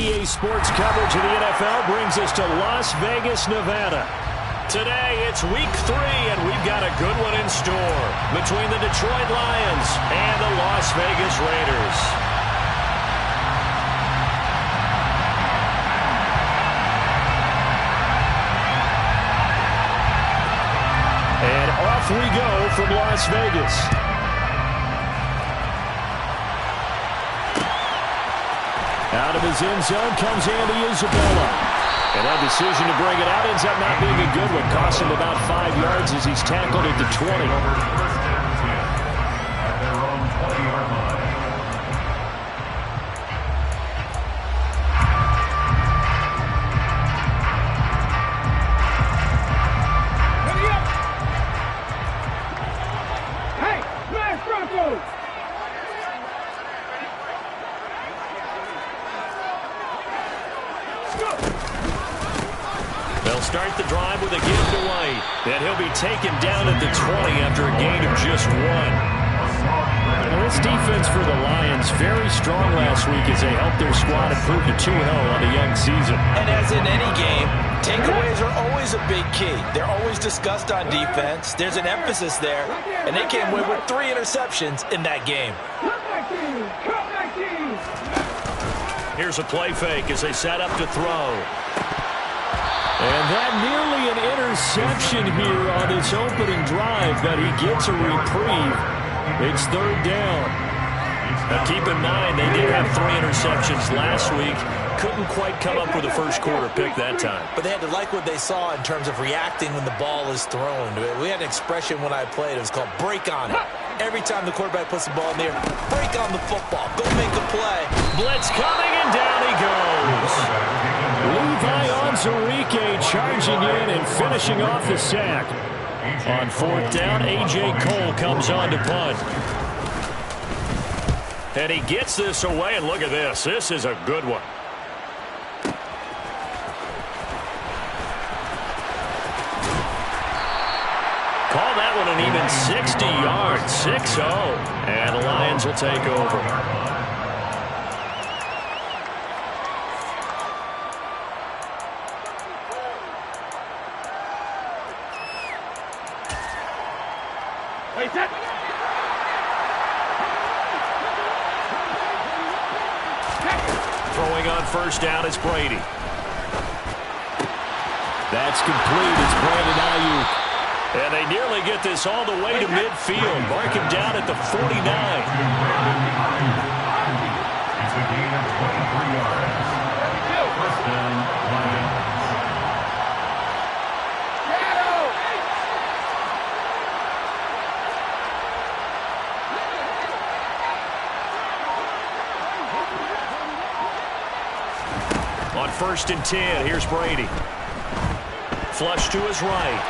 EA Sports coverage of the NFL brings us to Las Vegas, Nevada. Today, it's Week 3, and we've got a good one in store between the Detroit Lions and the Las Vegas Raiders. And off we go from Las Vegas. Out of his end zone comes Andy Isabella. And that decision to bring it out ends up not being a good one. Cost him about 5 yards as he's tackled at the 20. They'll start the drive with a give to White. And he'll be taken down at the 20 after a gain of just 1. Well, this defense for the Lions, very strong last week as they helped their squad improve to 2-0 on the young season. And as in any game, takeaways are always a big key. They're always discussed on defense. There's an emphasis there. And they came away with 3 interceptions in that game. Here's a play fake as they set up to throw. And that nearly an interception here on this opening drive, but he gets a reprieve. It's 3rd down. Now keep in mind, they did have 3 interceptions last week. Couldn't quite come up with a first quarter pick that time. But they had to like what they saw in terms of reacting when the ball is thrown. We had an expression when I played. It was called break on it. Every time the quarterback puts the ball in the air, break on the football. Go make a play. Blitz coming, and down he goes. Levi Onwuzurike charging in and finishing off the sack. On 4th down, A.J. Cole comes on to punt. And he gets this away, and look at this. This is a good one. Call that one an even 60 yards, 6-0. And the Lions will take over. Throwing on 1st down is Brady. That's complete. It's Brandon Ayuk. And they nearly get this all the way to midfield. Mark him down at the 49. It's a gain of 23 yards. First down, Lions. On 1st and 10, here's Brady. Flush to his right.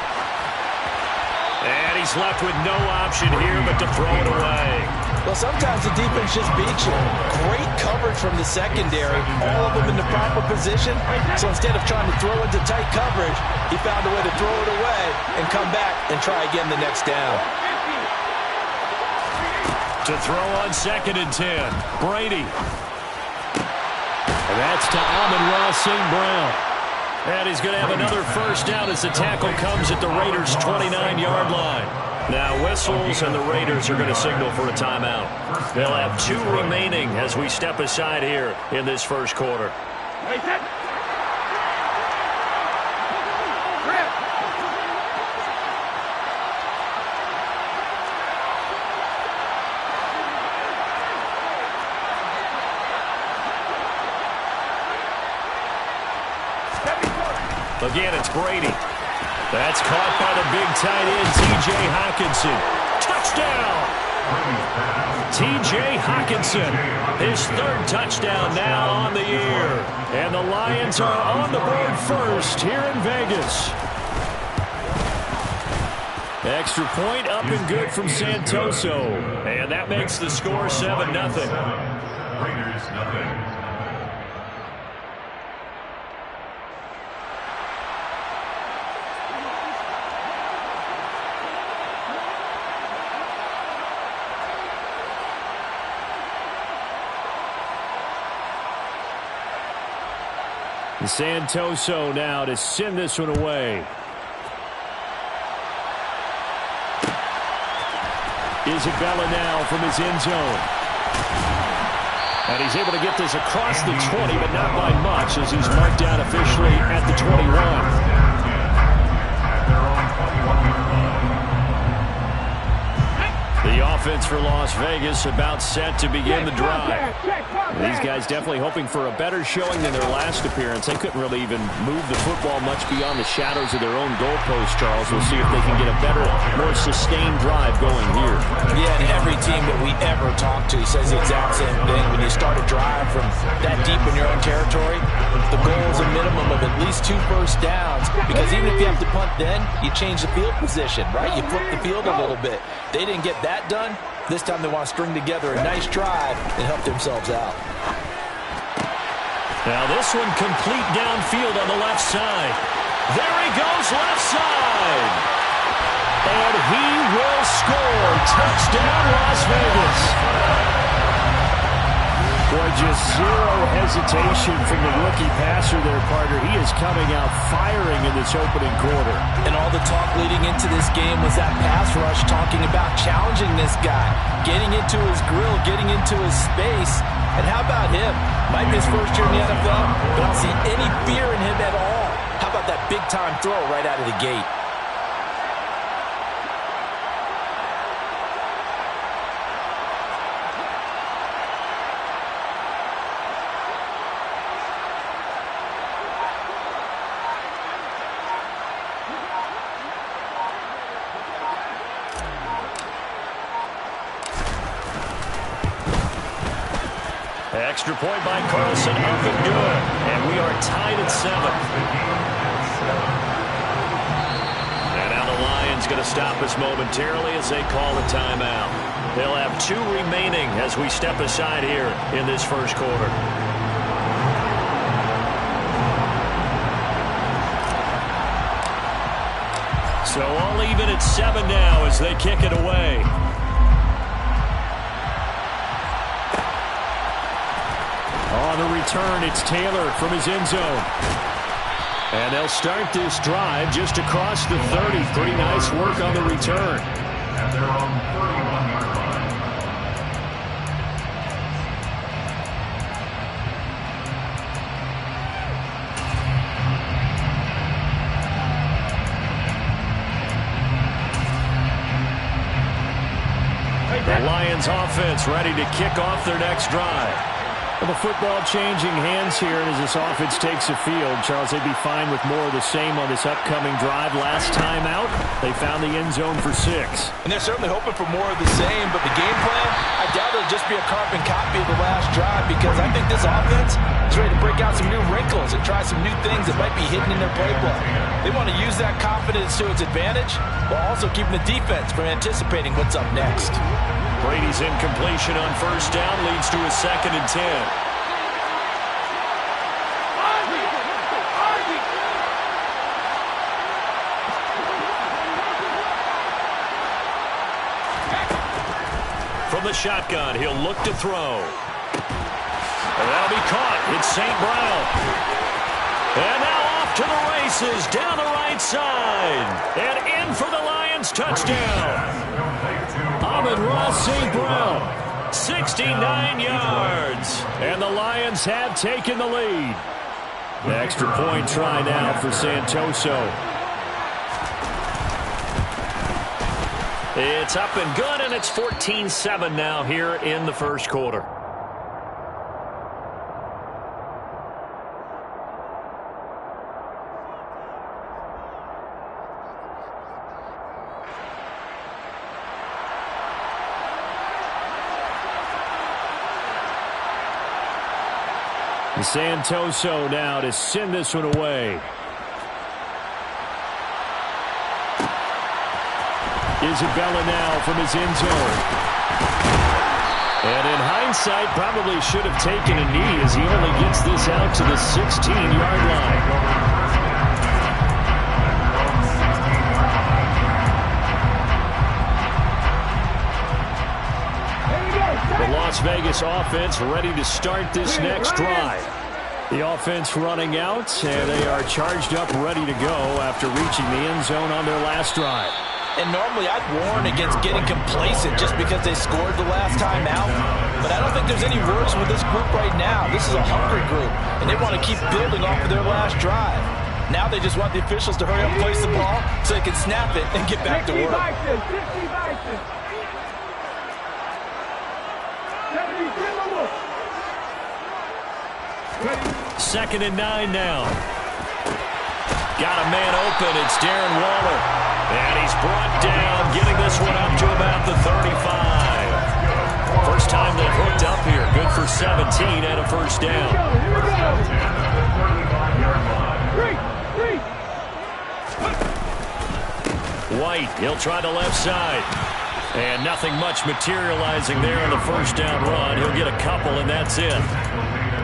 And he's left with no option here but to throw it away. Well, sometimes the defense just beats you. Great coverage from the secondary. All of them in the proper position. So instead of trying to throw into tight coverage, he found a way to throw it away and come back and try again the next down. To throw on 2nd and 10, Brady. And that's to Amon-Ra St. Brown. And he's going to have another 1st down as the tackle comes at the Raiders' 29-yard line. Now whistles, and the Raiders are going to signal for a timeout. They'll have 2 remaining as we step aside here in this first quarter. Again, it's Brady. That's caught by the big tight end, T.J. Hockenson. Touchdown! T.J. Hockenson, his 3rd touchdown now on the year. And the Lions are on the board first here in Vegas. Extra point up and good from Santoso. And that makes the score 7-0. Raiders, nothing. Santoso now to send this one away. Isabella now from his end zone. And he's able to get this across the 20, but not by much as he's marked down officially at the 21. The offense for Las Vegas about set to begin the drive. These guys definitely hoping for a better showing than their last appearance. They couldn't really even move the football much beyond the shadows of their own goalpost, Charles. We'll see if they can get a better, more sustained drive going here. Yeah, and every team that we ever talk to says the exact same thing. When you start a drive from that deep in your own territory, the goal is a minimum of at least 2 first downs, because even if you have to punt then, you change the field position, right? You flip the field a little bit. They didn't get that done. This time they want to string together a nice drive and help themselves out. Now this one complete downfield on the left side. There he goes, left side. And he will score. Touchdown, Las Vegas. Boy, just zero hesitation from the rookie passer there, partner. He is coming out firing in this opening quarter. And all the talk leading into this game was that pass rush, talking about challenging this guy, getting into his grill, getting into his space. And how about him? Might be his first year in the NFL, but I don't see any fear in him at all. How about that big-time throw right out of the gate? Extra point by Carlson, up and good. And we are tied at 7. And now the Lions going to stop us momentarily as they call a timeout. They'll have 2 remaining as we step aside here in this first quarter. So all even at 7 now as they kick it away. On the return, it's Taylor from his end zone. And they'll start this drive just across the 30. Pretty nice work on the return. And they're on 31-yard line. The Lions offense ready to kick off their next drive. Well, the football changing hands here, and as this offense takes the field, Charles, they'd be fine with more of the same on this upcoming drive. Last time out, they found the end zone for 6. And they're certainly hoping for more of the same, but the game plan, I doubt it'll just be a carbon copy of the last drive, because I think this offense is ready to break out some new wrinkles and try some new things that might be hidden in their playbook. They want to use that confidence to its advantage, while also keeping the defense from anticipating what's up next. Brady's incompletion on first down leads to a 2nd and 10. From the shotgun, he'll look to throw. And that'll be caught. It's St. Brown. And now off to the races down the right side. And in for the Lions touchdown. Amon-Ra St. Brown, 69 yards. And the Lions have taken the lead. The extra point try now for Santoso. It's up and good, and it's 14-7 now here in the first quarter. Santoso now to send this one away. Isabella now from his end zone. And in hindsight, probably should have taken a knee as he only gets this out to the 16-yard line. The Las Vegas offense ready to start this next drive. The offense running out, and they are charged up, ready to go after reaching the end zone on their last drive. And normally I'd warn against getting complacent just because they scored the last time out. But I don't think there's any worries with this group right now. This is a hungry group, and they want to keep building off of their last drive. Now they just want the officials to hurry up and place the ball so they can snap it and get back to work. Second and 9 now. Got a man open. It's Darren Waller. And he's brought down, getting this one up to about the 35. First time they've hooked up here. Good for 17 and a first down. White, he'll try the left side. And nothing much materializing there on the first down run. He'll get a couple, and that's it.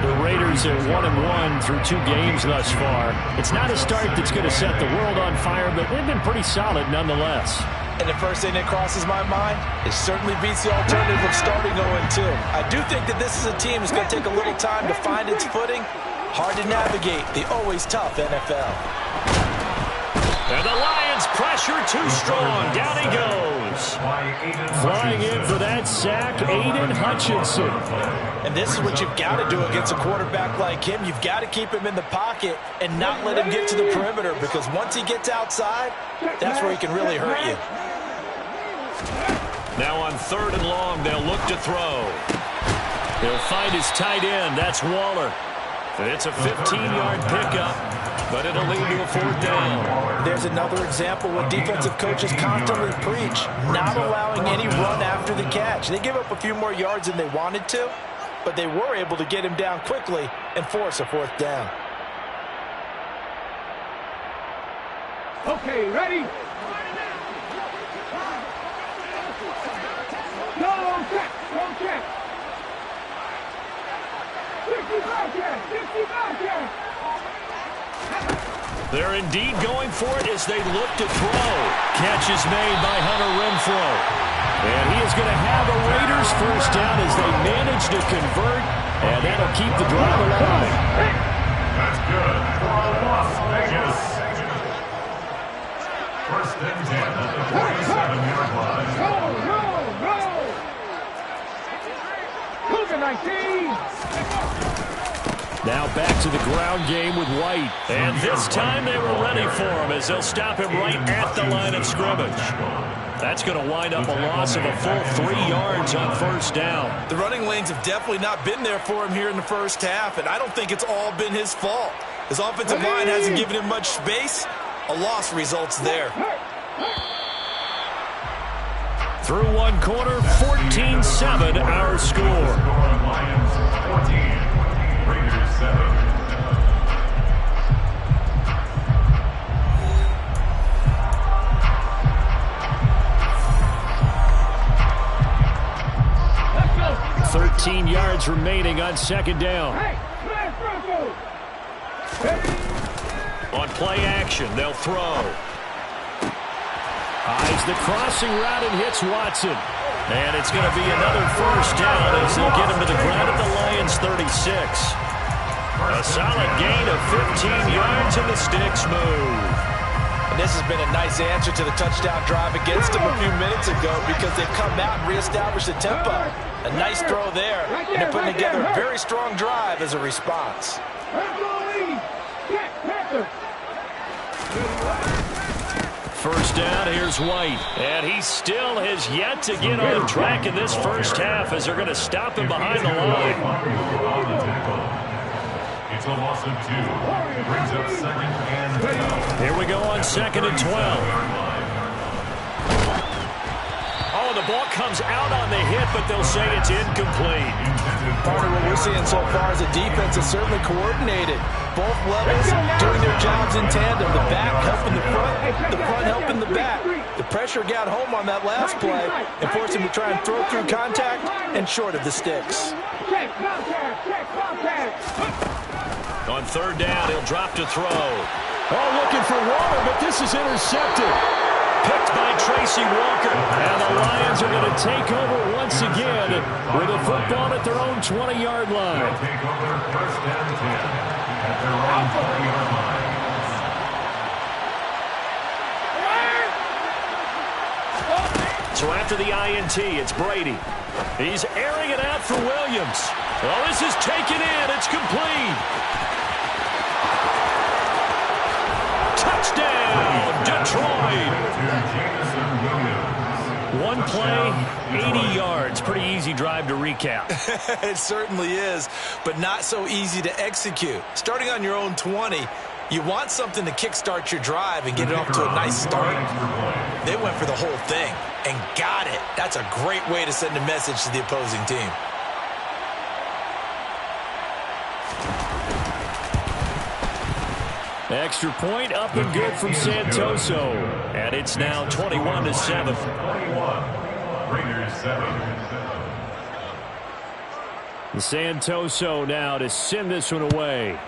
The Raiders are 1-1 through 2 games thus far. It's not a start that's going to set the world on fire, but they've been pretty solid nonetheless. And the first thing that crosses my mind, it certainly beats the alternative of starting 0-2. I do think that this is a team that's going to take a little time to find its footing. Hard to navigate the always tough NFL. And the Lions pressure too strong. Down he goes. Flying in for that sack, Aiden Hutchinson. And this is what you've got to do against a quarterback like him. You've got to keep him in the pocket and not let him get to the perimeter, because once he gets outside, that's where he can really hurt you. Now on 3rd and long, they'll look to throw. He'll find his tight end. That's Waller. It's a 15-yard pickup, but it'll lead to a 4th down. There's another example what defensive coaches constantly preach, not allowing any run after the catch. They give up a few more yards than they wanted to, but they were able to get him down quickly and force a 4th down. Okay, ready? Go check, go check. 65 check, 65 check. They're indeed going for it as they look to throw. Catch is made by Hunter Renfrow. And he is going to have a Raiders first down as they manage to convert, and that'll keep the drive alive. That's good for Las Vegas. First and 10 at the 47-yard line. Go, go, go. Cougar 19. Now back to the ground game with White. And this time they were ready for him as they'll stop him right at the line of scrimmage. That's going to wind up a loss of a full 3 yards on first down. The running lanes have definitely not been there for him here in the first half, and I don't think it's all been his fault. His offensive line hasn't given him much space. A loss results there. Through one quarter, 14-7 our score. Lions 14, Raiders 7. Let's go. 13 yards remaining on second down. Hey, smash Bronco. On play action, they'll throw. Eyes the crossing route and hits Watson. And it's going to be another first down as they'll get him to the ground at the Lions 36. A solid gain of 15 yards and the sticks move. And this has been a nice answer to the touchdown drive against them a few minutes ago, because they've come out and reestablished the tempo. A nice throw there, and they're putting together a very strong drive as a response. First down, here's White. And he still has yet to get on track in this first half as they're going to stop him behind the line. It's a loss of 2. Brings up 2nd and 12. Here we go on 2nd and 12. Oh, the ball comes out on the hit, but they'll say it's incomplete. Part of what we're seeing so far is the defense is certainly coordinated. Both levels doing their jobs in tandem. The back helping the front helping the back. The pressure got home on that last play and forced him to try and throw through contact and short of the sticks. On 3rd down, he'll drop to throw. Oh, looking for Waller, but this is intercepted. Picked by Tracy Walker. And the Lions are going to take over once again with a football at their own 20-yard line. They'll take over first and 10 at their own 20-yard line. So after the INT, it's Brady. He's airing it out for Williams. Oh, this is taken in. It's complete. Touchdown, Detroit. One play, 80 yards. Pretty easy drive to recap. It certainly is, but not so easy to execute. Starting on your own 20, you want something to kickstart your drive and get it off to a nice start. They went for the whole thing and got it. That's a great way to send a message to the opposing team. Extra point up and good from Santoso. And it's now 21-7. 21. Raiders 7. Santoso now to send this one away.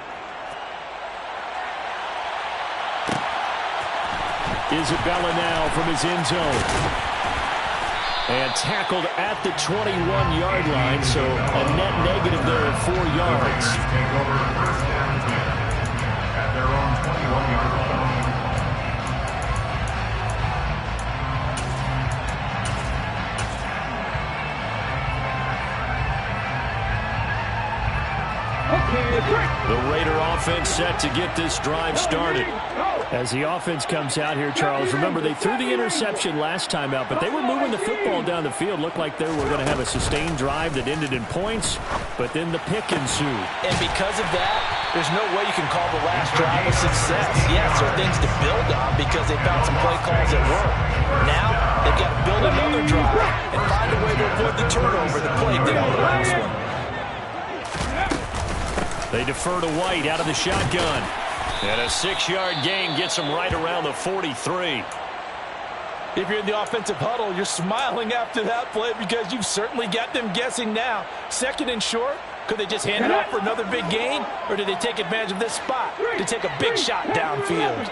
Isabella now from his end zone. And tackled at the 21-yard line, so a net negative there of 4 yards. Take over first and 10 at their own 21-yard line. The Raider offense set to get this drive started. As the offense comes out here, Charles, remember they threw the interception last time out, but they were moving the football down the field. Looked like they were going to have a sustained drive that ended in points, but then the pick ensued. And because of that, there's no way you can call the last drive a success. Yes, there are things to build on because they found some play calls that work. Now, they've got to build another drive and find a way to avoid the turnover that plagued it on the last one. They defer to White out of the shotgun. And a 6-yard gain gets them right around the 43. If you're in the offensive huddle, you're smiling after that play because you've certainly got them guessing now. Second and short, could they just hand it off for another big gain? Or did they take advantage of this spot to take a big shot downfield?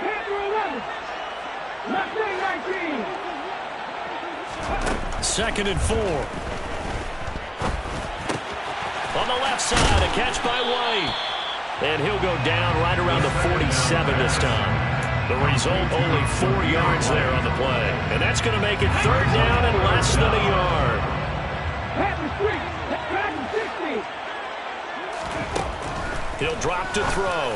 Second and 4. On the left side, a catch by White. And he'll go down right around the 47 this time. The result, only 4 yards there on the play. And that's going to make it third down and less than a yard. He'll drop to throw.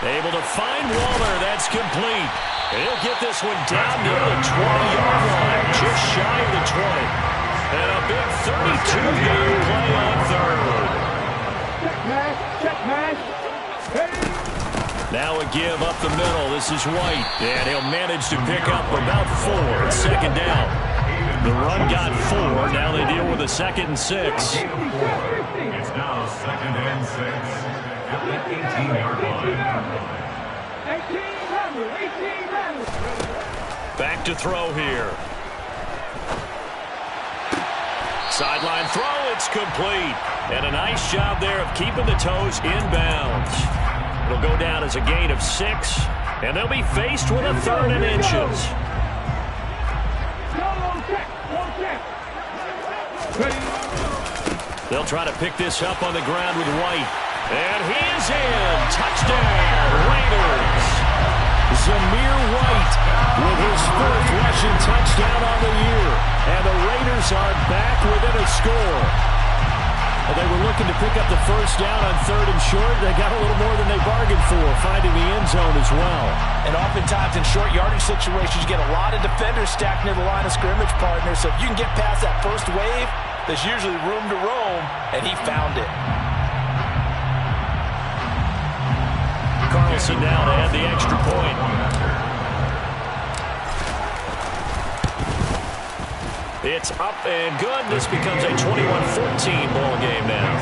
Able to find Waller. That's complete. And he'll get this one down near the 20-yard line, just shy of the 20. And a big 32-yard play on third. Now a give up the middle. This is White. And he'll manage to pick up about 4. Second down. The run got 4. Now they deal with a 2nd and 6. It's now 2nd and 6 at the 18-yard line. Back to throw here. Sideline throw, it's complete. And a nice job there of keeping the toes inbounds. It'll go down as a gain of 6, and they'll be faced with a 3rd and inches. They'll try to pick this up on the ground with White. And he is in. Touchdown, Raiders. Zamir White with his 4th rushing touchdown on the year. And the Raiders are back within a score. Well, they were looking to pick up the first down on 3rd and short. They got a little more than they bargained for, finding the end zone as well. And oftentimes in short yardage situations, you get a lot of defenders stacked near the line of scrimmage, partner. So if you can get past that first wave, there's usually room to roam, and he found it. Carlson now to add the extra point. It's up and good. This becomes a 21-14 ball game now.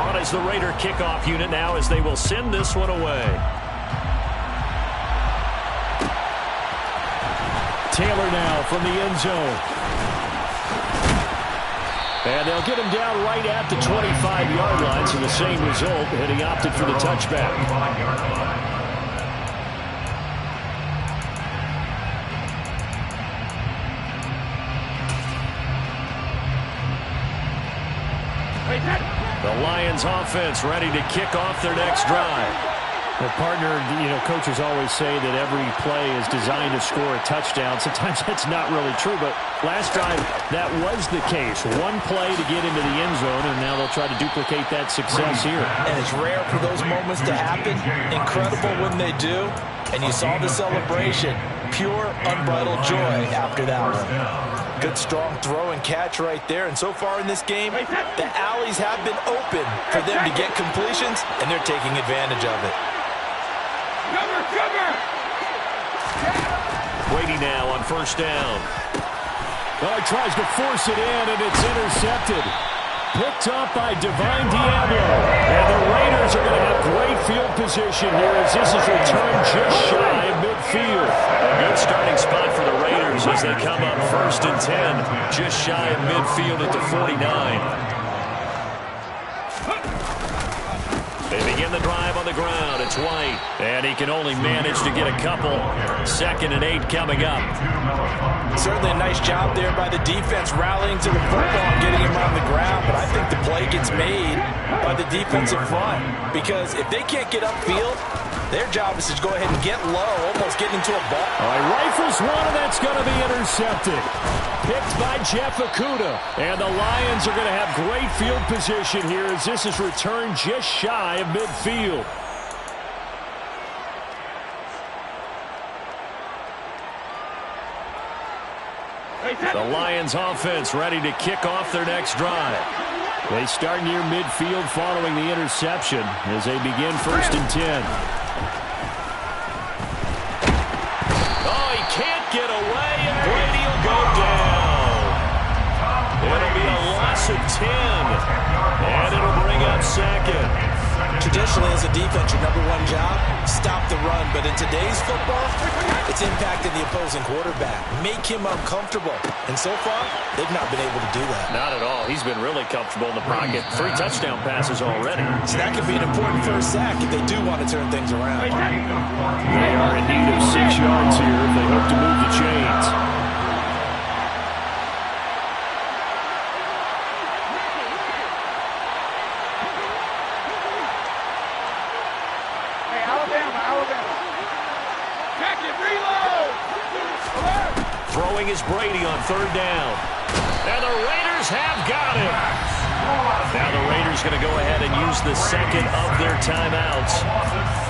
On as the Raider kickoff unit now as they will send this one away. Taylor now from the end zone. And they'll get him down right at the 25-yard line, so the same result, and he opted for the touchback. The Lions offense ready to kick off their next drive. Well, partner, coaches always say that every play is designed to score a touchdown. Sometimes that's not really true, but last drive, that was the case. One play to get into the end zone, and now they'll try to duplicate that success here. And it's rare for those moments to happen. Incredible when they do. And you saw the celebration. Pure, unbridled joy after that one. Good, strong throw and catch right there. And so far in this game, the alleys have been open for them to get completions, and they're taking advantage of it. Brady now on first down. Well, he tries to force it in, and it's intercepted. Picked up by Divine Diablo. And the Raiders are going to have great field position here as this is returned just shy of midfield. A good starting spot for the Raiders as they come up 1st and 10, just shy of midfield at the 49. They begin the drive on the ground. It's White, and he can only manage to get a couple. 2nd and 8 coming up. Certainly a nice job there by the defense rallying to the football and getting him on the ground, but I think the play gets made by the defensive front because if they can't get upfield, their job is to go ahead and get low, almost get into a ball. All right, rifles one, and that's going to be intercepted. Picked by Jeff Okudah. And the Lions are going to have great field position here as this is returned just shy of midfield. The Lions offense ready to kick off their next drive. They start near midfield following the interception as they begin 1st and 10. Oh, he can't get away, and Brady will go down. It'll be a loss of 10, and it'll bring up 2nd. Traditionally, as a defense, your #1 job, stop the run. But in today's football, it's impacting the opposing quarterback. Make him uncomfortable. And so far, they've not been able to do that. Not at all. He's been really comfortable in the pocket. 3 touchdown passes already. So that could be an important first sack if they do want to turn things around. They are in need of 6 yards here if they hope to move the chains. Throwing is Brady on 3rd down. And the Raiders have got him. Now the Raiders going to go ahead and use the 2nd of their timeouts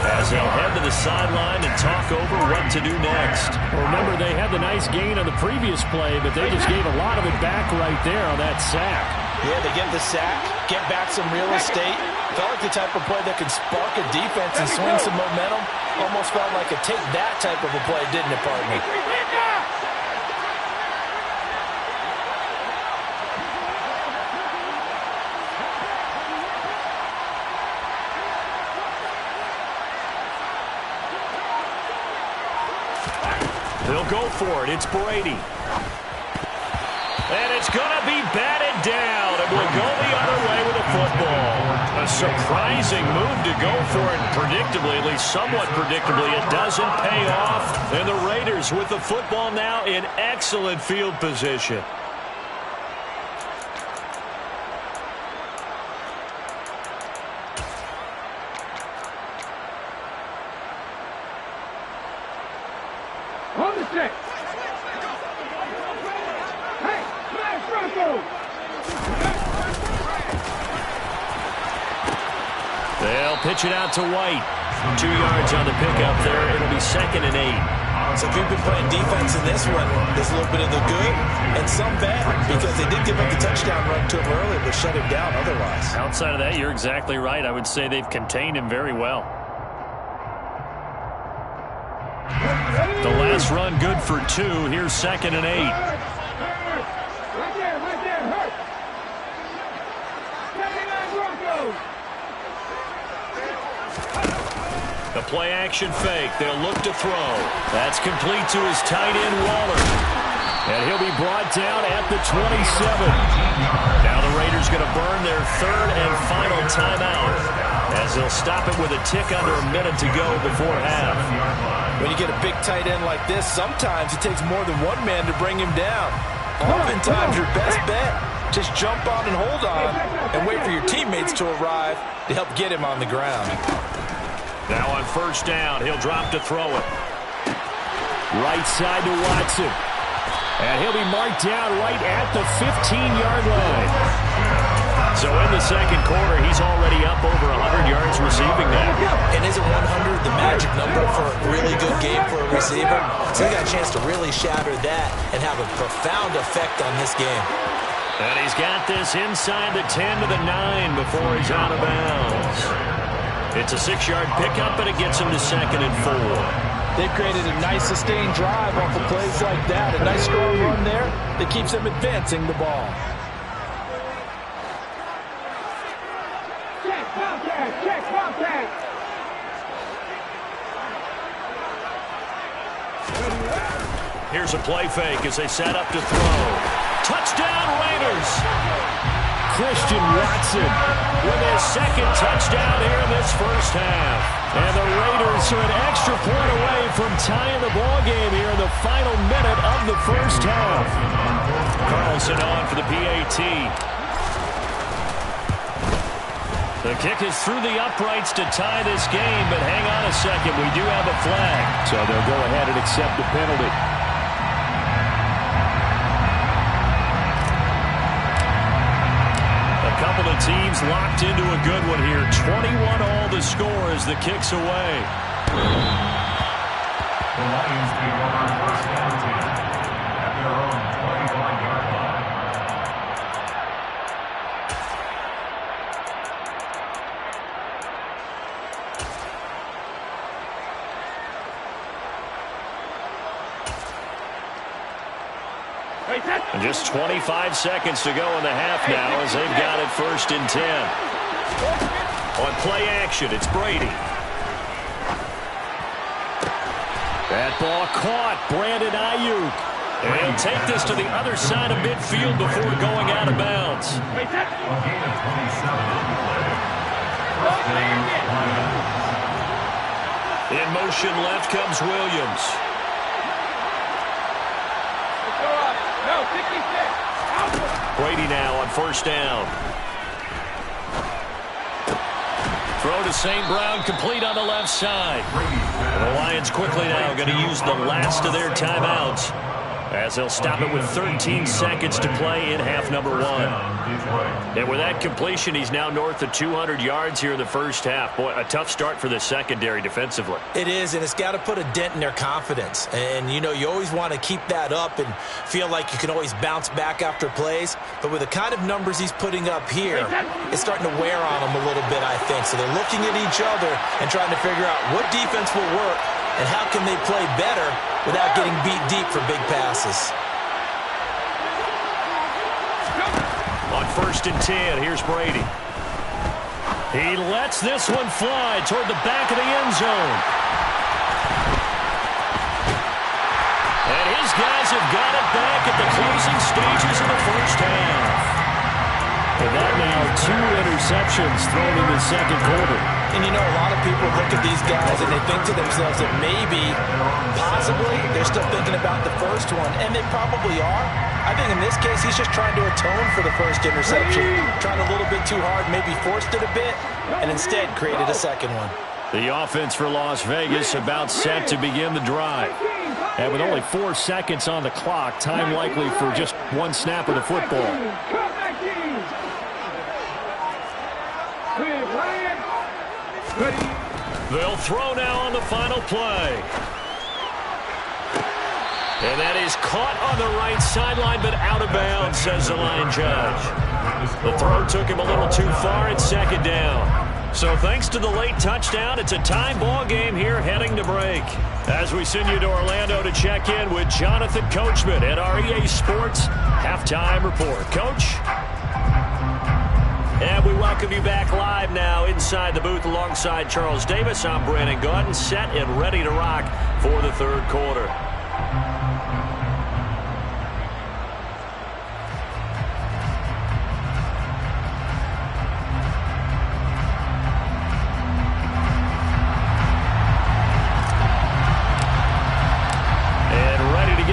as they'll head to the sideline and talk over what to do next. Remember, they had the nice gain on the previous play, but they just gave a lot of it back right there on that sack. Yeah, they get the sack, get back some real estate. Felt like the type of play that could spark a defense and swing some momentum. Almost felt like a take that type of a play, didn't it, partner? They'll go for it. It's Brady. And it's going to be batted down. It will go the other way with the football. A surprising move to go for it. Predictably, at least somewhat predictably, it doesn't pay off. And the Raiders with the football now in excellent field position. On the stick. Hey, smash Russell. They'll pitch it out to White. 2 yards on the pickup there. It'll be 2nd and 8. So if you've been playing defense in this one, there's a little bit of the good and some bad because they did give up the touchdown run to him earlier but shut him down otherwise. Outside of that, you're exactly right. I would say they've contained him very well. The last run good for 2. Here's 2nd and 8. Right there, hurt. 79 Broncos. The play action fake. They'll look to throw. That's complete to his tight end, Waller. And he'll be brought down at the 27. Now the Raiders going to burn their third and final timeout as they'll stop it with a tick under a minute to go before half. When you get a big tight end like this, sometimes it takes more than one man to bring him down. Oftentimes your best bet, just jump on and hold on and wait for your teammates to arrive to help get him on the ground. Now on first down, he'll drop to throw it. Right side to Watson. And he'll be marked down right at the 15-yard line. So in the second quarter, he's already up over 100 yards receiving now. And isn't 100 the magic number for a really good game for a receiver? So he got a chance to really shatter that and have a profound effect on this game. And he's got this inside the 10 to the 9 before he's out of bounds. It's a 6-yard pickup, and it gets him to 2nd and 4. They've created a nice sustained drive off of plays like that. A nice strong run there that keeps them advancing the ball. Check, Bobcat, check, Bobcat. Here's a play fake as they set up to throw. Touchdown, Raiders! Christian Watson with his second touchdown here in this first half. And the Raiders are an extra point away from tying the ball game here in the final minute of the first half. Carlson on for the PAT. The kick is through the uprights to tie this game, but hang on a second, we do have a flag. So they'll go ahead and accept the penalty. Couple of teams locked into a good one here. 21 all the score as the kick's away. The Lions take over first down 10 at their own 25-yard line. And just 25 seconds to go in the half now as they've got it 1st and 10. On play action, it's Brady. That ball caught. Brandon Ayuk. And he'll take this to the other side of midfield before going out of bounds. A gain of 27 on the play. First down, Lions. In motion left comes Williams. Brady now on first down. Throw to St. Brown, complete on the left side. And the Lions quickly now going to use the last of their timeouts as they'll stop it with 13 seconds to play in half number 1. And with that completion, he's now north of 200 yards here in the first half. Boy, a tough start for the secondary defensively. It is, and it's got to put a dent in their confidence. And, you know, you always want to keep that up and feel like you can always bounce back after plays. But with the kind of numbers he's putting up here, it's starting to wear on them a little bit, I think. So they're looking at each other and trying to figure out what defense will work and how can they play better without getting beat deep for big passes. On 1st and 10, here's Brady. He lets this one fly toward the back of the end zone. And his guys have got it back at the closing stages of the first half. And that now 2 interceptions thrown in the second quarter. And you know, a lot of people look at these guys and they think to themselves that maybe, possibly, they're still thinking about the first one, and they probably are. I think in this case, he's just trying to atone for the first interception, trying a little bit too hard, maybe forced it a bit, and instead created a second one. The offense for Las Vegas about set to begin the drive. And with only 4 seconds on the clock, time likely for just one snap of the football. They'll throw now on the final play. And that is caught on the right sideline, but out of bounds, says the line judge. The throw took him a little too far. It's 2nd down. So thanks to the late touchdown, it's a tie ball game here heading to break. As we send you to Orlando to check in with Jonathan Coachman at our EA Sports Halftime Report. Coach? And we welcome you back live now inside the booth alongside Charles Davis. I'm Brandon Gaudin, set and ready to rock for the third quarter.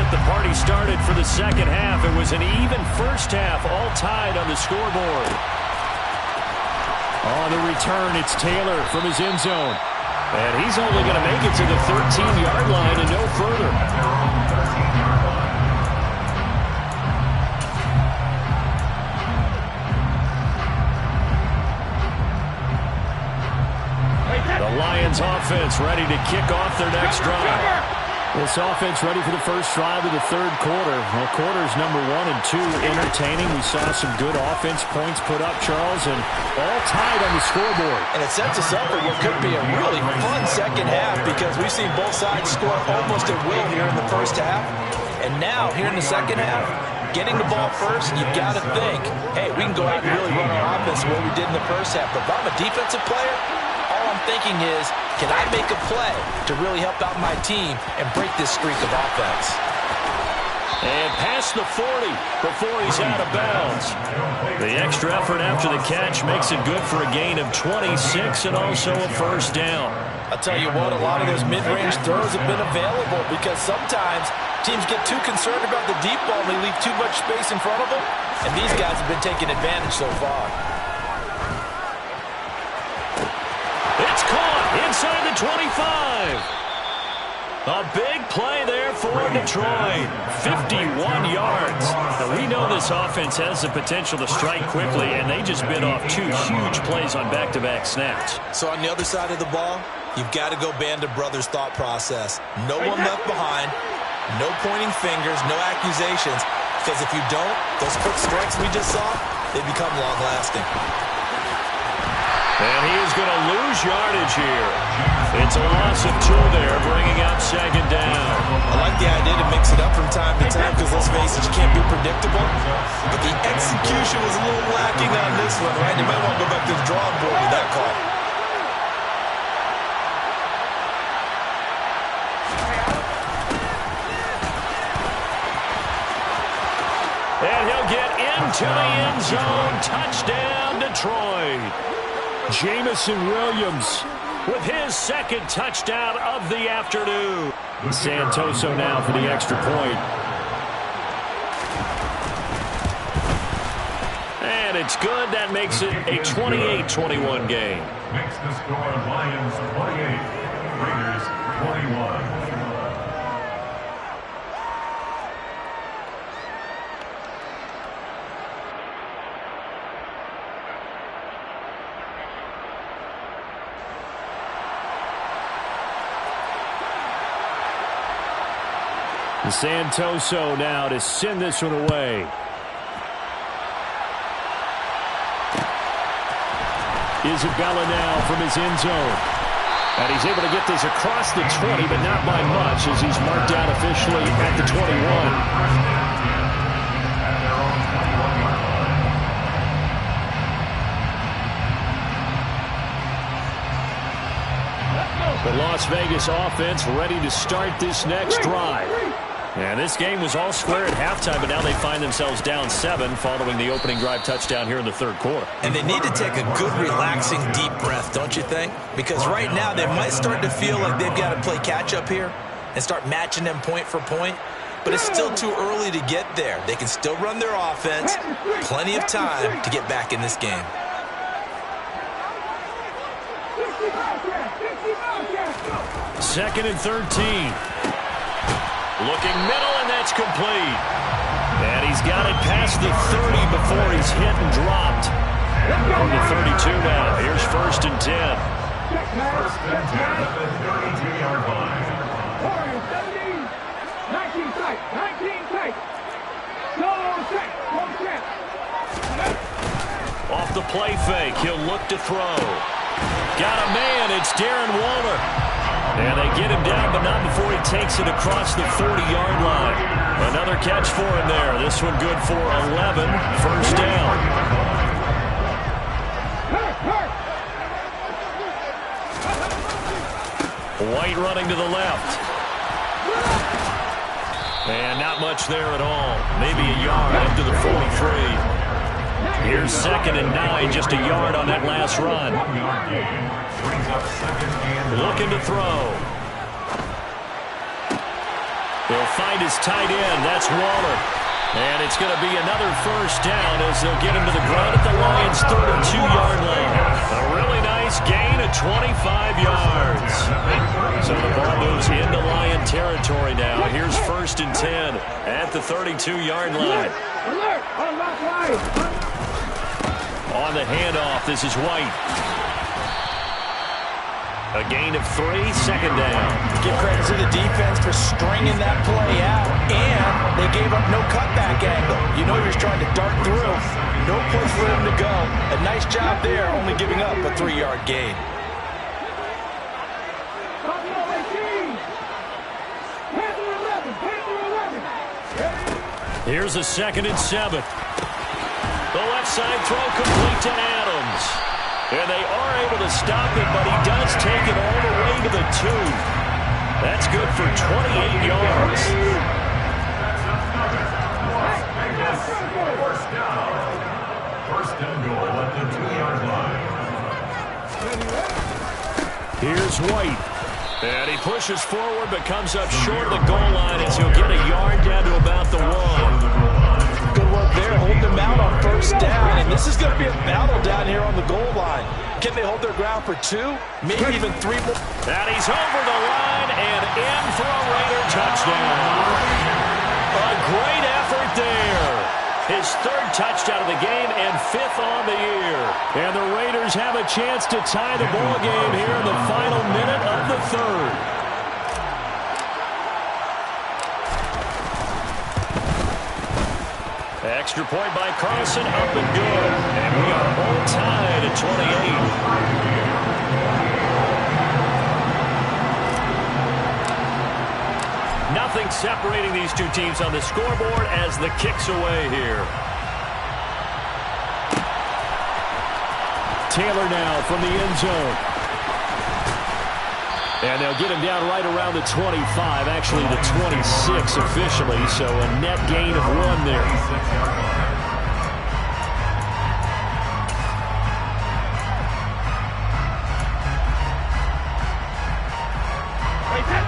The party started for the second half. It was an even first half, all tied on the scoreboard. On the return, it's Taylor from his end zone. And he's only going to make it to the 13-yard line and no further. The Lions offense ready to kick off their next drive. This offense ready for the first drive of the third quarter. Well, quarters number 1 and 2 entertaining. We saw some good offense points put up, Charles, and all tied on the scoreboard. And it sets us up for what could be a really fun second half because we've seen both sides score almost at will here in the first half. And now, here in the second half, getting the ball first, you've got to think, hey, we can go out and really run our offense the way we did in the first half. But if I'm a defensive player, all I'm thinking is, can I make a play to really help out my team and break this streak of offense? And past the 40 before he's out of bounds. The extra effort after the catch makes it good for a gain of 26 and also a first down. I'll tell you what, a lot of those mid-range throws have been available because sometimes teams get too concerned about the deep ball and they leave too much space in front of them. And these guys have been taking advantage so far. It's caught inside the 25. A big play there for Detroit. 51 yards. Now, we know this offense has the potential to strike quickly, and they just bit off 2 huge plays on back-to-back snaps. So on the other side of the ball, you've got to go Band of Brothers thought process. No one left behind, no pointing fingers, no accusations, because if you don't, those quick strikes we just saw, they become long-lasting. And he is going to lose yardage here. It's a loss of 2 there, bringing up second down. I like the idea to mix it up from time to time because, let's face it, you can't be predictable. But the execution was a little lacking on this one, right? You might want to go back to the drawing board with that call. And he'll get into the end zone. Touchdown, Detroit. Jamison Williams with his second touchdown of the afternoon. Santoso now for the extra point. And it's good. That makes it a 28-21 game. Makes the score Lions 28, Raiders 21. Santoso now to send this one away. Isabella now from his end zone. And he's able to get this across the 20, but not by much as he's marked out officially at the 21. The Las Vegas offense ready to start this next drive. And this game was all square at halftime, but now they find themselves down 7 following the opening drive touchdown here in the third quarter. And they need to take a good, relaxing, deep breath, don't you think? Because right now they might start to feel like they've got to play catch-up here and start matching them point for point. But it's still too early to get there. They can still run their offense. Plenty of time to get back in this game. Second and 13. Looking middle, and that's complete. And he's got it past the 30 before he's hit and dropped. From the 32 now. Here's first and 10. First and 10 at the 32-yard line. 19 tight, 19 tight. No check, no check. Off the play fake, he'll look to throw. Got a man, it's Darren Waller. And they get him down, but not before he takes it across the 40-yard line. Another catch for him there. This one good for 11. First down. White running to the left. And not much there at all. Maybe a yard up to the 43. Here's 2nd and 9, just a yard on that last run. Looking to throw. He'll find his tight end. That's Waller. And it's going to be another first down as they'll get him to the ground at the Lions' 32-yard line. A really nice gain of 25 yards. So the ball moves into Lion territory now. Here's 1st and 10 at the 32-yard line. On the handoff, this is White. A gain of 3, 2nd down. Give credit to the defense for stringing that play out, and they gave up no cutback angle. You know you're trying to dart through. No place for him to go. A nice job there, only giving up a 3-yard gain. Here's a 2nd and 7. The left side throw complete to Adams. And they are able to stop it, but he does take it all the way to the 2. That's good for 28 yards. First and goal at the 2-yard line. Here's White. And he pushes forward, but comes up short of the goal line as he'll get a yard down to about the 1. Good work there, holding them out on 1st down, and this is going to be a battle down here on the goal line. Can they hold their ground for 2, maybe even 3 more? And he's over the line and in for a Raider touchdown. A great effort there. His 3rd touchdown of the game and 5th on the year. And the Raiders have a chance to tie the ball game here in the final minute of the 3rd. Extra point by Carlson, up and good. And we are all tied at 28. Nothing separating these two teams on the scoreboard as the kick's away here. Taylor now from the end zone. And they'll get him down right around the 25, actually the 26 officially, so a net gain of 1 there.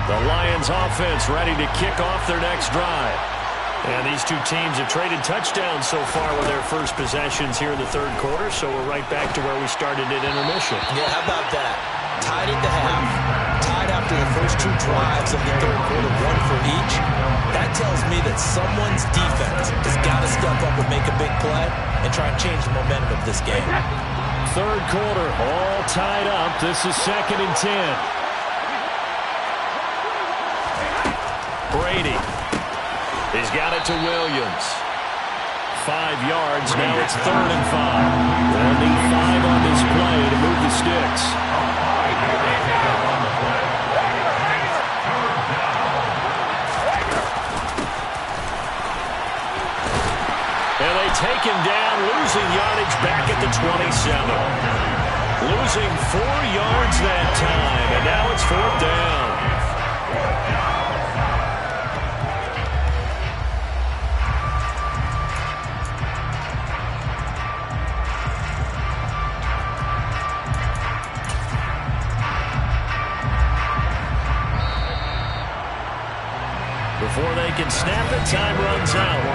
The Lions offense ready to kick off their next drive. And these two teams have traded touchdowns so far with their first possessions here in the 3rd quarter, so we're right back to where we started at intermission. Yeah, how about that? Tied at the half, tied after the first 2 drives of the 3rd quarter, 1 for each. That tells me that someone's defense has got to step up and make a big play and try and change the momentum of this game. 3rd quarter, all tied up. This is 2nd and 10. Brady. He's got it to Williams. 5 yards. Now it's 3rd and 5. They'll need 5 on this play to move the sticks. And they take him down, losing yardage back at the 27. Losing 4 yards that time, and now it's 4th down. Before they can snap it, time runs out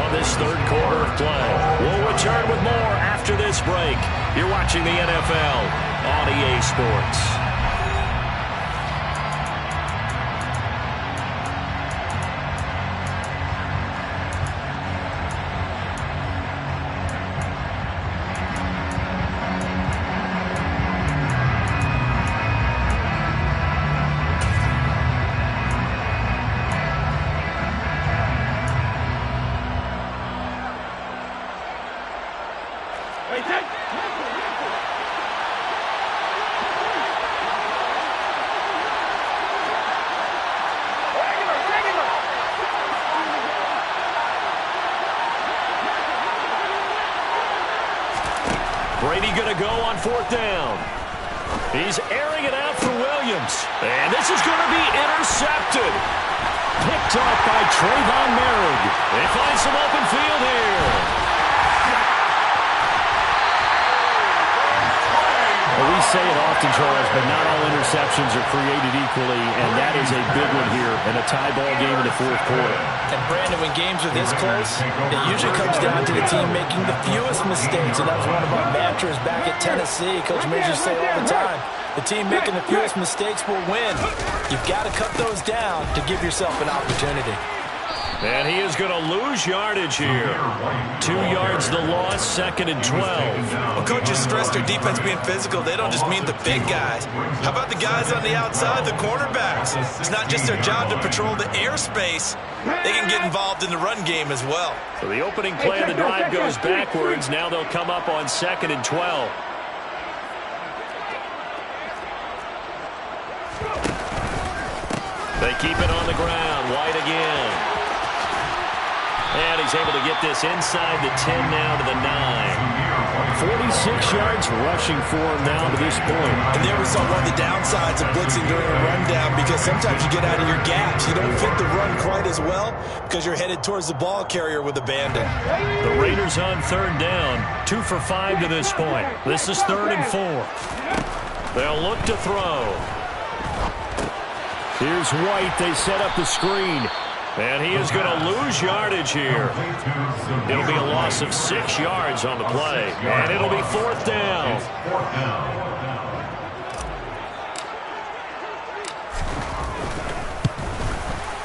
on this 3rd quarter of play. We'll return with more after this break. You're watching the NFL on EA Sports. Brady going to go on 4th down. He's airing it out for Williams. comes. And this is going to be intercepted. Picked up by Trayvon Merrick. They find some open field here. Well, we say it often, Charles, but not all interceptions are created equally, and that is a big one here in a tie ball game in the fourth quarter. And, Brandon, when games are this close, it usually comes down to the team making the fewest mistakes, and that was one of our mantras back at Tennessee. Coach Major used to say all the time, the team making the fewest mistakes will win. You've got to cut those down to give yourself an opportunity. And he is going to lose yardage here. 2 yards the loss, 2nd and 12. Well, coaches stress their defense being physical. They don't just mean the big guys. How about the guys on the outside, the cornerbacks? It's not just their job to patrol the airspace. They can get involved in the run game as well. So the opening play of the drive goes backwards. Now they'll come up on 2nd and 12. They keep it on the ground. White again. And he's able to get this inside the 10 now to the 9. 46 yards rushing for him now to this point. And there we saw one of the downsides of blitzing during a rundown, because sometimes you get out of your gaps. You don't fit the run quite as well because you're headed towards the ball carrier with abandon. The Raiders on 3rd down. 2 for 5 to this point. This is 3rd and 4. They'll look to throw. Here's White. They set up the screen. And he is going to lose yardage here. It'll be a loss of 6 yards on the play. And it'll be 4th down.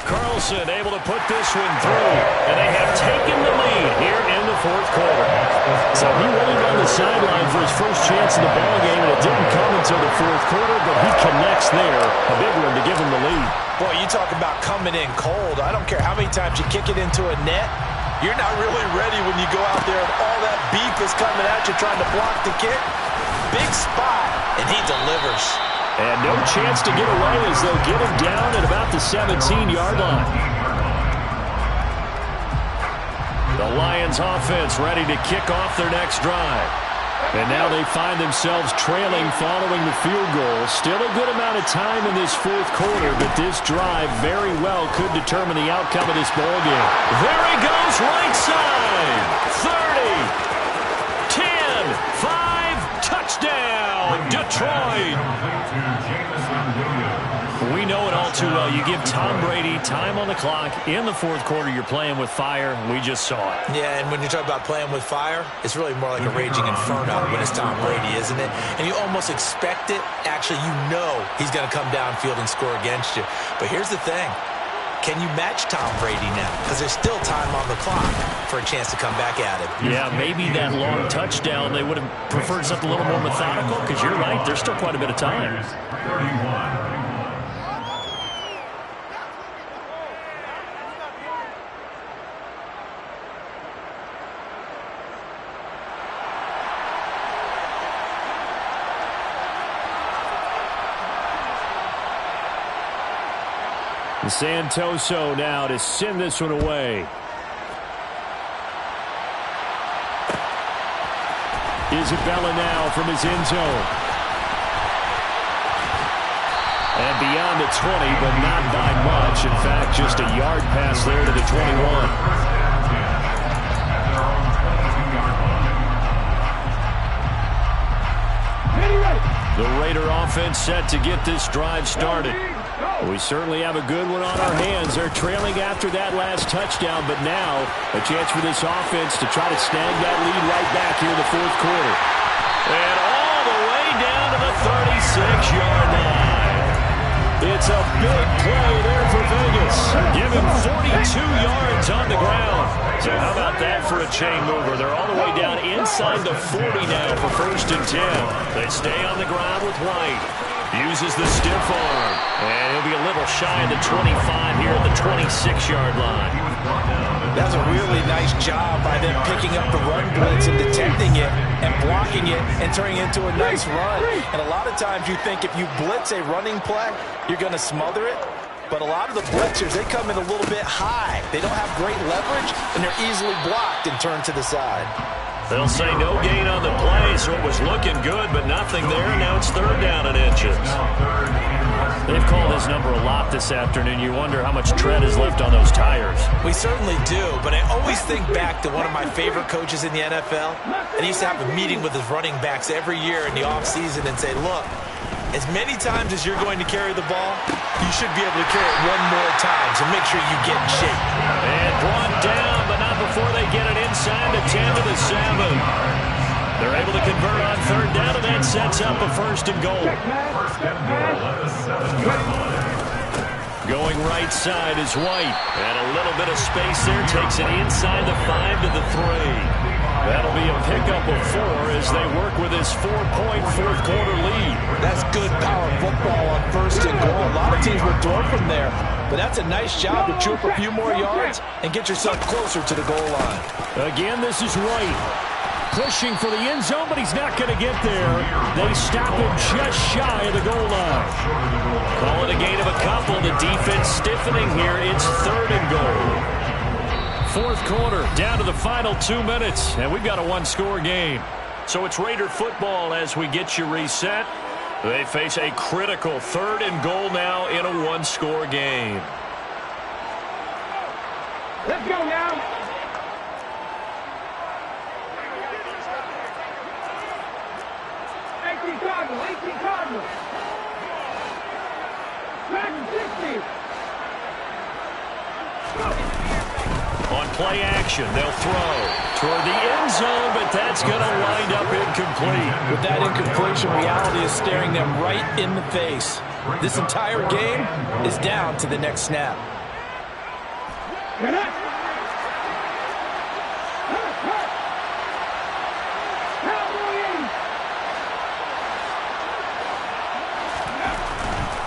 Carlson able to put this one through. And they have taken the lead here in the 4th quarter. So he waited on the sideline for his first chance in the ballgame, and it didn't come until the 4th quarter, but he connects there. A big one to give him the lead. Boy, you talk about coming in cold. I don't care how many times you kick it into a net. You're not really ready when you go out there and all that beef is coming at you trying to block the kick. Big spot, and he delivers. And no chance to get away as they'll get him down at about the 17-yard line. The Lions offense ready to kick off their next drive. And now they find themselves trailing following the field goal. Still a good amount of time in this 4th quarter, but this drive very well could determine the outcome of this ballgame. There he goes, right side. 30, 10, 5, touchdown, Detroit. We know it all too well. You give Tom Brady time on the clock. In the 4th quarter, you're playing with fire. We just saw it. Yeah, and when you talk about playing with fire, it's really more like a raging inferno when it's Tom Brady, isn't it? And you almost expect it. Actually, you know he's going to come downfield and score against you. But here's the thing. Can you match Tom Brady now? Because there's still time on the clock for a chance to come back at him. Yeah, maybe that long touchdown, they would have preferred something a little more methodical, because you're right, there's still quite a bit of time. 31. Santoso now to send this one away. Isabella now from his end zone. And beyond the 20, but not by much. In fact, just a yard pass there to the 21. The Raider offense set to get this drive started. We certainly have a good one on our hands. They're trailing after that last touchdown, but now a chance for this offense to try to snag that lead right back here in the 4th quarter. And all the way down to the 36-yard line. It's a big play there for Vegas. Give him 42 yards on the ground. So how about that for a chain mover? They're all the way down inside the 40 now for 1st and 10. They stay on the ground with White. Uses the stiff arm. And he'll be a little shy of the 25 here at the 26-yard line. That's a really nice job by them picking up the run blitz and detecting it and blocking it and turning it into a nice run. And a lot of times you think if you blitz a running play, you're going to smother it. But a lot of the blitzers, they come in a little bit high. They don't have great leverage, and they're easily blocked and turned to the side. They'll say no gain on the play, so it was looking good, but nothing there. Now it's 3rd down and inches. They've called his number a lot this afternoon. You wonder how much tread is left on those tires. We certainly do, but I always think back to one of my favorite coaches in the NFL, and he used to have a meeting with his running backs every year in the offseason and say, look, as many times as you're going to carry the ball, you should be able to carry it one more time, so make sure you get in shape. And brought down, but not before they get it inside the 10 to the 7. They're able to convert on third down, and that sets up a first and goal. First and goal at the 7-yard line. Going right side is White. And a little bit of space there. Takes it inside the 5 to the 3. That'll be a pickup of 4 as they work with this 4-point fourth-quarter lead. That's good power football on first and goal. A lot of teams will throw from there, but that's a nice job to chew up a few more yards and get yourself closer to the goal line. Again, this is White. Pushing for the end zone, but he's not going to get there. They stop him just shy of the goal line. Call it a gain of a couple. The defense stiffening here. It's third and goal. Fourth quarter, down to the final 2 minutes, and we've got a one-score game. So it's Raider football as we get you reset. They face a critical third and goal now in a one-score game. Let's go now. 18 Cardinals. Dragon 60. On play action, they'll throw toward the end zone, but that's going to wind up incomplete. With that incompletion, reality is staring them right in the face. This entire game is down to the next snap.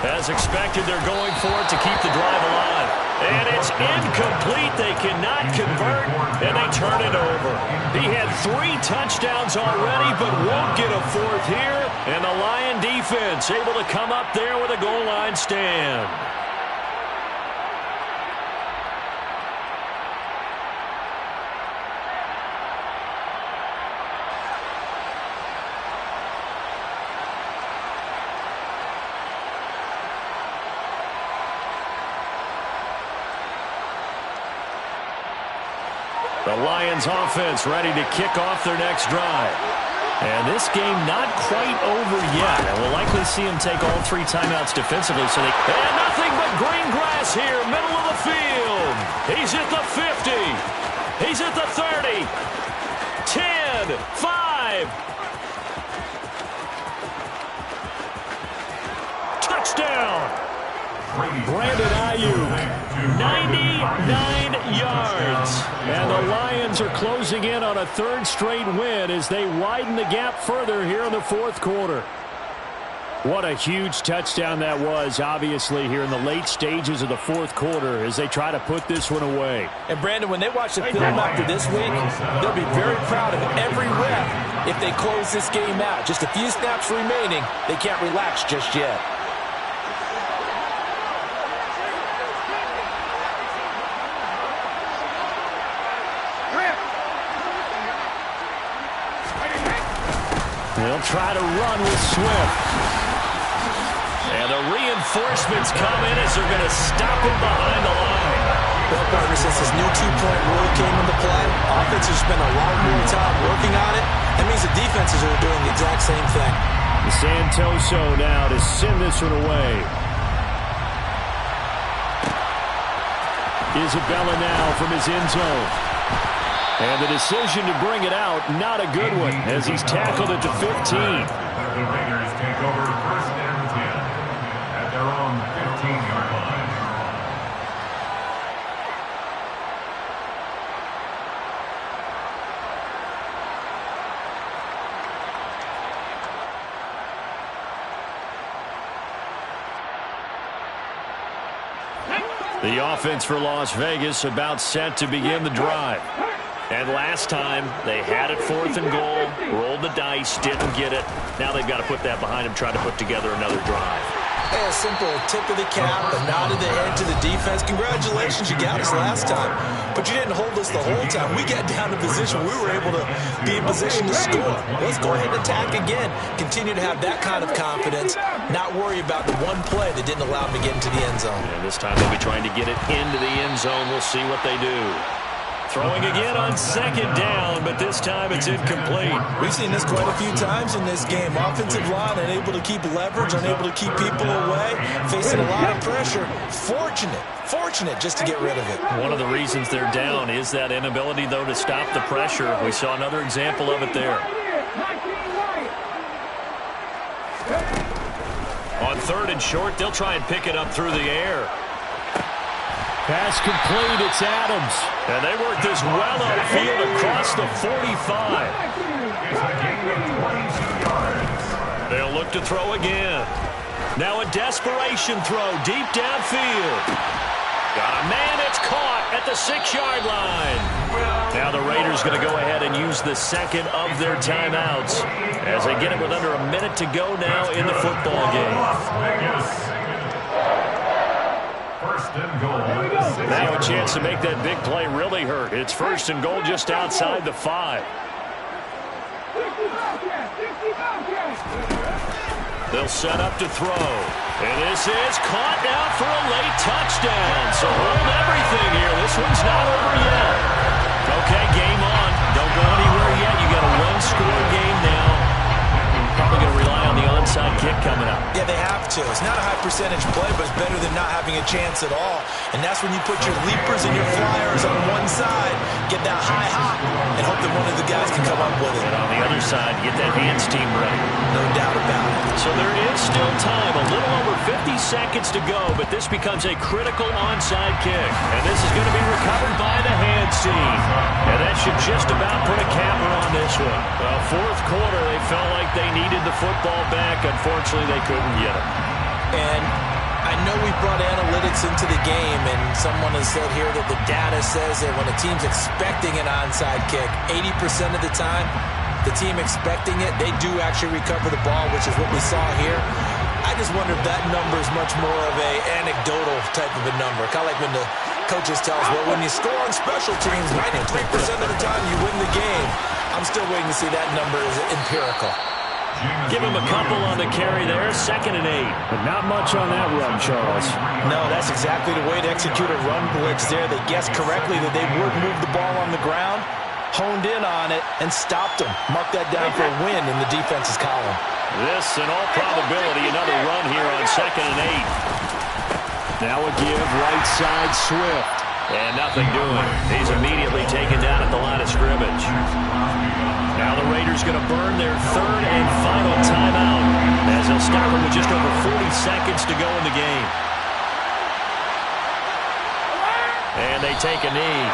As expected, they're going for it to keep the drive alive. And it's incomplete. They cannot convert, and they turn it over. He had 3 touchdowns already, but won't get a 4th here. And the Lion defense able to come up there with a goal line stand. The Lions offense ready to kick off their next drive. And this game not quite over yet. And we'll likely see him take all 3 timeouts defensively. And nothing but green grass here, middle of the field. He's at the 50. He's at the 30. 10, 5. Touchdown. Brandon Ayuk, 99 yards. And the Lions are closing in on a 3rd straight win as they widen the gap further here in the 4th quarter. What a huge touchdown that was, obviously, here in the late stages of the 4th quarter as they try to put this one away. And, Brandon, when they watch the film after this week, they'll be very proud of every rep if they close this game out. Just a few snaps remaining. They can't relax just yet. They'll try to run with Swift. And the reinforcements come in as they're going to stop him behind the line. Well, partner, since this new 2-point rule came into play, offenses spend a lot more time working on it. That means the defenses are doing the exact same thing. Santoso now to send this one away. Isabella now from his end zone. And the decision to bring it out, not a good one, as he's tackled at the 15. The Raiders take over first and 10 at their own 15-yard line. The offense for Las Vegas about set to begin the drive. And last time, they had it 4th and goal, rolled the dice, didn't get it. Now they've got to put that behind them, try to put together another drive. Hey, a simple tip of the cap, a nod of the head to the defense. Congratulations, you got us last time. But you didn't hold us the whole time. We got down to position. We were able to be in position to score. Let's go ahead and attack again. Continue to have that kind of confidence. Not worry about the one play that didn't allow them to get into the end zone. And this time they'll be trying to get it into the end zone. We'll see what they do. Throwing again on second down, but this time it's incomplete. We've seen this quite a few times in this game. Offensive line unable to keep leverage, unable to keep people away, facing a lot of pressure. Fortunate just to get rid of it. One of the reasons they're down is that inability, though, to stop the pressure. We saw another example of it there. On third and short, they'll try and pick it up through the air. Pass complete, it's Adams. And they work this well upfield across the 45. They'll look to throw again. Now a desperation throw deep downfield. Got a man, it's caught at the 6-yard line. Now the Raiders going to go ahead and use the second of their timeouts as they get it with under a minute to go now in the football game. Now a chance to make that big play really hurt. It's first and goal just outside the 5. They'll set up to throw. And this is caught now for a late touchdown. So hold everything here. This one's not over yet. Okay, game on. Don't go anywhere yet. You got a one-score game now. Probably going to rely on the onside kick coming up. Yeah, they have to. It's not a high percentage play, but it's better than not having a chance at all. And that's when you put your leapers and your flyers on one side, get that high hop, and hope that one of the guys can come up with it. And on the other side, get that hands team ready. No doubt about it. So there is still time, a little over 50 seconds to go, but this becomes a critical onside kick. And this is going to be recovered by the hands team. And that should just about put a capper on this one. Well, fourth quarter, they felt like they needed the football back. Unfortunately, they couldn't get it. And I know we brought analytics into the game, and someone has said here that the data says that when a team's expecting an onside kick, 80% of the time, the team expecting it, they do actually recover the ball, which is what we saw here. I just wonder if that number is much more of a anecdotal type of a number. Kind of like when the coaches tell us, well, when you score on special teams, 93% of the time you win the game. I'm still waiting to see that number is empirical. Give him a couple on the carry there, 2nd and 8. But not much on that run, Charles. No, that's exactly the way to execute a run blitz there. They guessed correctly that they would move the ball on the ground, honed in on it, and stopped them. Mark that down for a win in the defense's column. This, in all probability, another run here on 2nd and 8. Now a give, right side, Swift. And nothing doing. He's immediately taken down at the line of scrimmage. Now the Raiders going to burn their third and final timeout as they'll stop it with just over 40 seconds to go in the game. And they take a knee.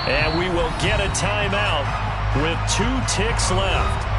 And we will get a timeout with 2 ticks left.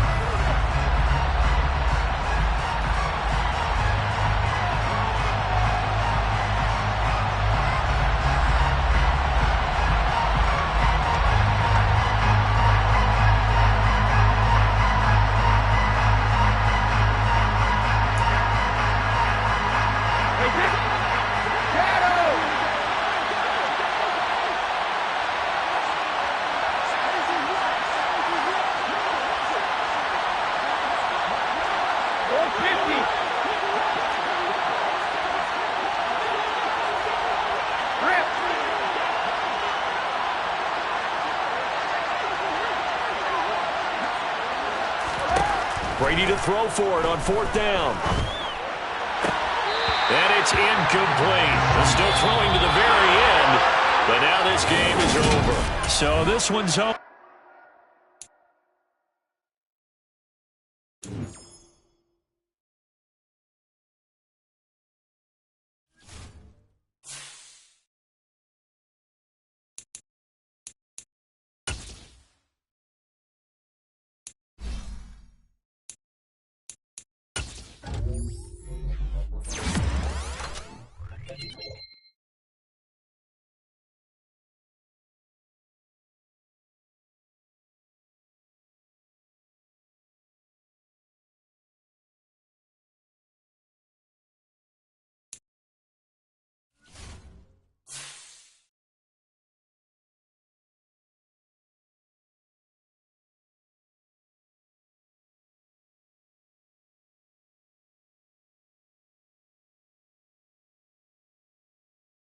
Brady to throw for it on 4th down. And it's incomplete. Still throwing to the very end. But now this game is over. So this one's over.